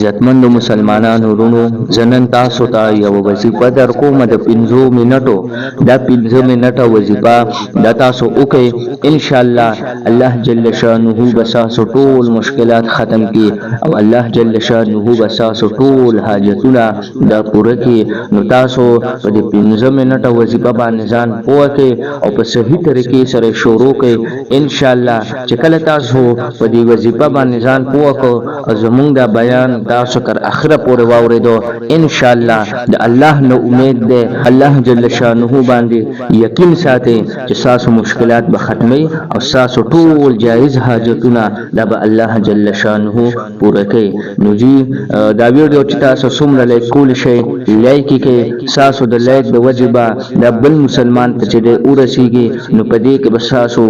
عزتمندو مسلمانانو ورونو زنن تاسو ته یو وظیفه در کومه د 15 منټو دا 15 منټه وظیفه دا تاسو وکئ ان شاء الله الله جل شانه بساسو ټول مشکلات ختم کی او الله جل شانه بساسو ټول حاجتونه دا پوره کی نو تاسو په دې 15 منټه وظیفه باندې ځان پوه کړئ او په صحیح طریقې سره شروع کړئ ان شاء الله چې کله تاسو په دې وظیفه باندې ځان پوه کړئ زمونږ دا بیان تاسو تر اخره پورې واورېدو ان شاء الله د الله نو امید ده الله جل شانه باندې یقین ساتي چې تاسو مشکلات به ختمي او تاسو ټول جایز حاجتونه د الله جل شانه پوره کوي نو جی دا ویډیو چې تاسو څومره لایک کول شي لایک کړئ تاسو د لایک د وجبه د بل مسلمان ته چې د ورسیږي نو په دې کې به تاسو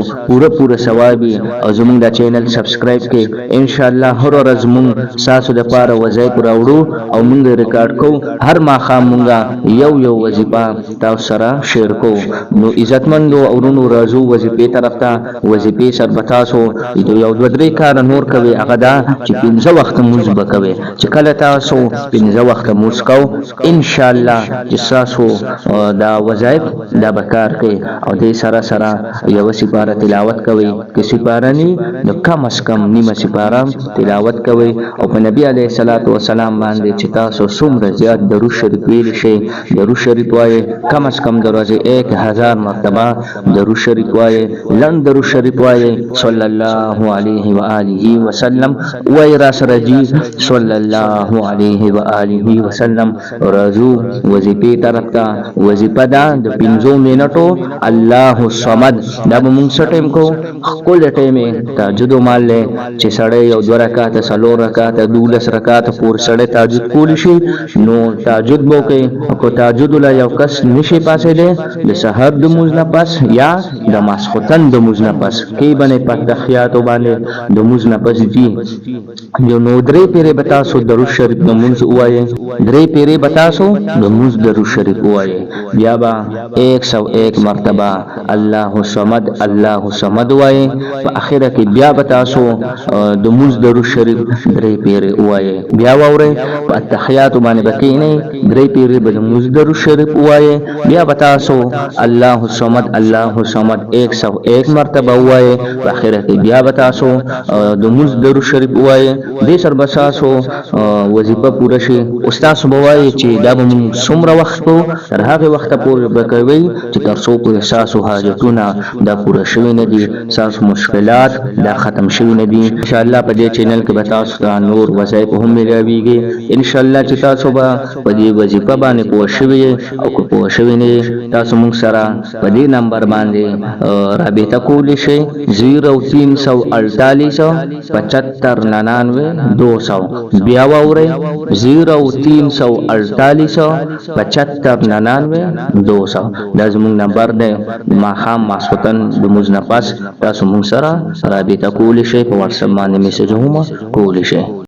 پوره ثوابي او زموږ د چینل سبسکرایب کړئ ان شاء الله هر ورځ مونږ تاسو د پاره وظایف راوړو او مونږ ریکارډ کوو هر ماښام مونږه یو وظیفه تاسو سره شیر کوو نو عزتمندو اورونو راځو وظیفې طرف ته وظیفې سره تاسو یو دوه درې کار نور کوي هغه دا چې 15 وخت مونږ وکوي چې کله تاسو 15 وخت مونږ کوو ان شاء الله چې تاسو دا وظایف دا بکار کوي او دې سره یو سپاره تلاوت کوي کې سپاره نه د کم اس کم نیمه سپاره تلاوت کوي او په نبی علیه الصلاۃ والسلام باندې چې تاسو څومره زیات درود شریف ویل شي درود شریف وایي کم از کم دروازه 1000 مرتبه درود شریف وایي لن درود شریف وایي صلی الله علیه و آله وسلم وای را سره جی صلی الله علیه و آله وسلم راځو وظیفه طرف ته وظیفه دا د 15 منټو الله الصمد دا موږ سټیم کو خپل ټیم تهجد مال له چې سړی یو 2 رکعات سلو رکعات 12 رکعات پور سړی تهجد کول شي نو تهجد مو کې کو تهجد لا یو کس نشي پاسې ده د سحر د موز نه پس یا د ماسختن د موز نه پس کې باندې پتخیات باندې د موز نه پس دي یو نو درې پیره بتا سو درود شریف د موز وایي درې پیره بتا سو د موز درود شریف وایي بیا با 101 مرتبه الله الصمد وایي په اخره کې بیا بتا سو د موز درود شریف درې پیره وایي بیا وره په تحیات باندې بکینه درې پیره به موز درود شریف وایي بیا بتا سو الله الصمد 101 مرتبه وایي په اخره کې بیا بتا سو د موز درود شریف وایي دې سر بساسو وظیفه پوره شي استاد بوایي چې دا به څومره وخت کو تر هغه وخت پورې بکوي چې تر څو په احساس او حاجتونه دا پوره شوي نه دي تاسو مشکلات دا ختم شوي نه دي ان شاء الله په دې چینل کې به تاسو نور وظایف هم ملويږي ان شاء الله چې تاسو به په دې وظیفه باندې پوه شوي او کو پوه شوي نه تاسو موږ سره په دې نمبر باندې رابطه کولی شئ 0348 7599 200 بیا وره 0348 7599 200 دا زموږ نمبر دی ما خام ماسوتن د موږ نه پاس تاسو موږ سره رابطه کولی شئ په واتس اپ باندې میسج هم کولی شئ